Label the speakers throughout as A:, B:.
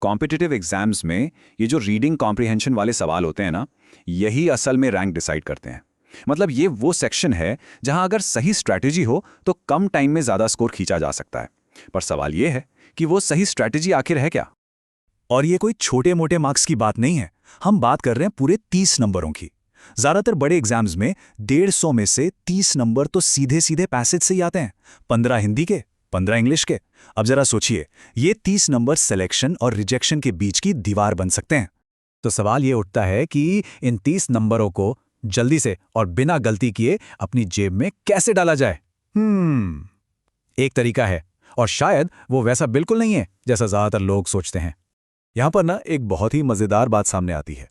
A: Competitive exams में ये जो रीडिंग कॉम्प्रिहेंशन वाले सवाल होते हैं ना, यही असल में रैंक डिसाइड करते हैं। मतलब ये वो सेक्शन है जहां अगर सही स्ट्रैटेजी हो तो कम टाइम में ज्यादा स्कोर खींचा जा सकता है। पर सवाल ये है कि वो सही स्ट्रैटेजी आखिर है क्या?
B: और ये कोई छोटे मोटे मार्क्स की बात नहीं है, हम बात कर रहे हैं पूरे 30 नंबरों की। ज्यादातर बड़े एग्जाम्स में 150 में से 30 नंबर तो सीधे सीधे पैसेज से ही आते हैं, 15 हिंदी के, 15 इंग्लिश के। अब जरा सोचिए, ये 30 नंबर सिलेक्शन और रिजेक्शन के बीच की दीवार बन सकते हैं। तो सवाल ये उठता है कि इन 30 नंबरों को जल्दी से और बिना गलती किए अपनी जेब में कैसे डाला जाए। एक तरीका है, और शायद वो वैसा बिल्कुल नहीं है जैसा ज्यादातर लोग सोचते हैं। यहां पर ना एक बहुत ही मजेदार बात सामने आती है।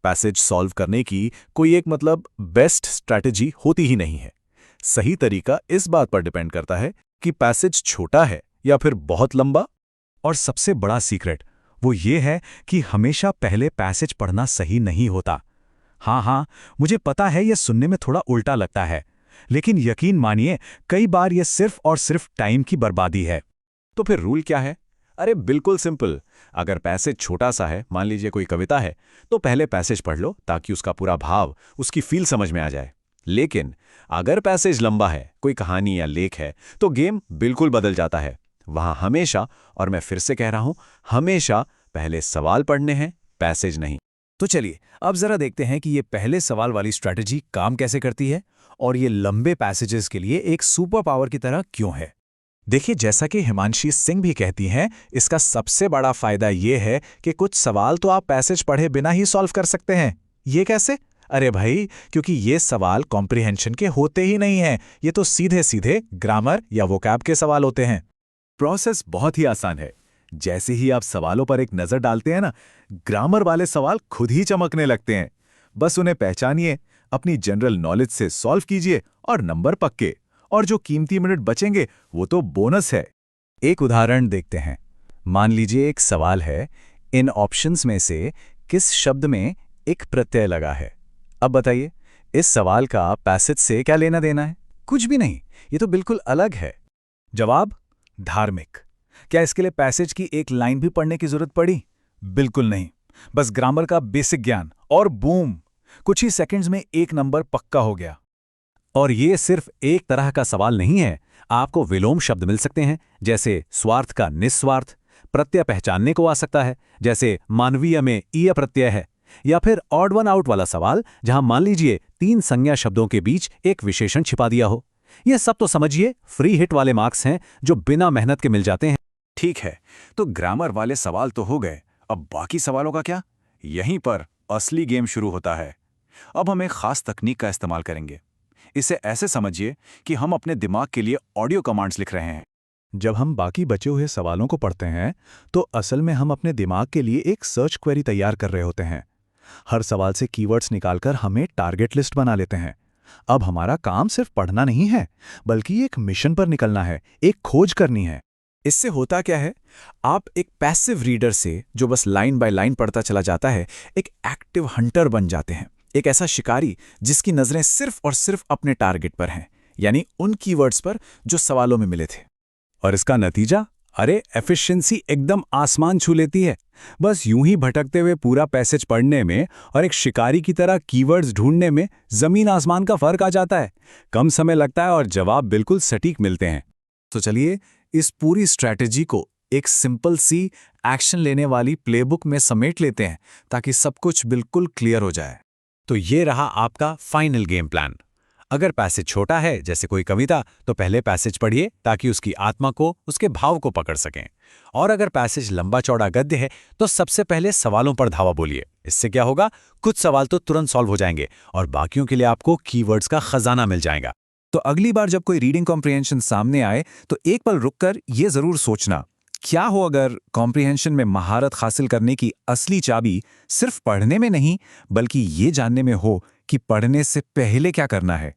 B: पैसेज सॉल्व करने की कोई एक बेस्ट स्ट्रैटेजी होती ही नहीं है। सही तरीका इस बात पर डिपेंड करता है कि पैसेज छोटा है या फिर बहुत लंबा। और सबसे बड़ा सीक्रेट वो ये है कि हमेशा पहले पैसेज पढ़ना सही नहीं होता। हाँ, मुझे पता है, यह सुनने में थोड़ा उल्टा लगता है, लेकिन यकीन मानिए कई बार यह सिर्फ और सिर्फ टाइम की बर्बादी है।
C: तो फिर रूल क्या है? अरे बिल्कुल सिंपल। अगर पैसेज छोटा सा है, मान लीजिए कोई कविता है, तो पहले पैसेज पढ़ लो ताकि उसका पूरा भाव, उसकी फील समझ में आ जाए। लेकिन अगर पैसेज लंबा है, कोई कहानी या लेख है, तो गेम बिल्कुल बदल जाता है। वहां हमेशा, और मैं फिर से कह रहा हूं, हमेशा पहले सवाल पढ़ने हैं, पैसेज नहीं।
B: तो चलिए अब जरा देखते हैं कि ये पहले सवाल वाली स्ट्रैटेजी काम कैसे करती है और ये लंबे पैसेजेस के लिए एक सुपर पावर की तरह क्यों है। देखिए, जैसा कि हिमांशी सिंह भी कहती हैं, इसका सबसे बड़ा फायदा ये है कि कुछ सवाल तो आप पैसेज पढ़े बिना ही सॉल्व कर सकते हैं। ये कैसे? अरे भाई, क्योंकि ये सवाल कॉम्प्रिहेंशन के होते ही नहीं हैं, ये तो सीधे सीधे ग्रामर या वोकैब के सवाल होते हैं। प्रोसेस बहुत ही आसान है। जैसे ही आप सवालों पर एक नजर डालते हैं ना, ग्रामर वाले सवाल खुद ही चमकने लगते हैं। बस उन्हें पहचानिए, अपनी जनरल नॉलेज से सॉल्व कीजिए और नंबर पक्के। और जो कीमती मिनट बचेंगे वो तो बोनस है। एक उदाहरण देखते हैं। मान लीजिए एक सवाल है, इन ऑप्शंस में से किस शब्द में एक प्रत्यय लगा है। अब बताइए, इस सवाल का पैसेज से क्या लेना देना है? कुछ भी नहीं, ये तो बिल्कुल अलग है। जवाब धार्मिक। क्या इसके लिए पैसेज की एक लाइन भी पढ़ने की जरूरत पड़ी? बिल्कुल नहीं। बस ग्रामर का बेसिक ज्ञान और बूम, कुछ ही सेकंड्स में एक नंबर पक्का हो गया। और ये सिर्फ एक तरह का सवाल नहीं है। आपको विलोम शब्द मिल सकते हैं, जैसे स्वार्थ का निस्वार्थ। प्रत्यय पहचानने को आ सकता है, जैसे मानवीय में ईय प्रत्यय है। या फिर ऑड वन आउट वाला सवाल, जहां मान लीजिए 3 संज्ञा शब्दों के बीच एक विशेषण छिपा दिया हो। ये सब तो समझिए फ्री हिट वाले मार्क्स हैं जो बिना मेहनत के मिल जाते हैं।
C: ठीक है, तो ग्रामर वाले सवाल तो हो गए, अब बाकी सवालों का क्या? यहीं पर असली गेम शुरू होता है। अब हम एक खास तकनीक का इस्तेमाल करेंगे। इसे ऐसे समझिए कि हम अपने दिमाग के लिए ऑडियो कमांड्स लिख रहे हैं।
B: जब हम बाकी बचे हुए सवालों को पढ़ते हैं, तो असल में हम अपने दिमाग के लिए एक सर्च क्वेरी तैयार कर रहे होते हैं। हर सवाल से कीवर्ड्स निकालकर हमें टारगेट लिस्ट बना लेते हैं। अब हमारा काम सिर्फ पढ़ना नहीं है, बल्कि एक मिशन पर निकलना है, एक खोज करनी है। इससे होता क्या है, आप एक पैसिव रीडर से, जो बस लाइन बाय लाइन पढ़ता चला जाता है, एक एक्टिव हंटर बन जाते हैं। एक ऐसा शिकारी जिसकी नजरें सिर्फ और सिर्फ अपने टारगेट पर हैं, यानी उन कीवर्ड्स पर जो सवालों में मिले थे। और इसका नतीजा, अरे एफिशिएंसी एकदम आसमान छू लेती है। बस यूं ही भटकते हुए पूरा पैसेज पढ़ने में और एक शिकारी की तरह कीवर्ड्स ढूंढने में जमीन आसमान का फर्क आ जाता है। कम समय लगता है और जवाब बिल्कुल सटीक मिलते हैं। तो चलिए इस पूरी स्ट्रैटेजी को एक सिंपल सी एक्शन लेने वाली प्लेबुक में समेट लेते हैं, ताकि सब कुछ बिल्कुल क्लियर हो जाए। तो ये रहा आपका फाइनल गेम प्लान। अगर पैसेज छोटा है, जैसे कोई कविता, तो पहले पैसेज पढ़िए ताकि उसकी आत्मा को, उसके भाव को पकड़ सकें। और अगर पैसेज लंबा चौड़ा गद्य है, तो सबसे पहले सवालों पर धावा बोलिए। इससे क्या होगा, कुछ सवाल तो तुरंत सॉल्व हो जाएंगे और बाकियों के लिए आपको कीवर्ड्स का खजाना मिल जाएगा। तो अगली बार जब कोई रीडिंग कॉम्प्रिहेंशन सामने आए, तो एक पल रुककर ये जरूर सोचना, क्या हो अगर कॉम्प्रिहेंशन में महारत हासिल करने की असली चाबी सिर्फ पढ़ने में नहीं, बल्कि ये जानने में हो कि पढ़ने से पहले क्या करना है।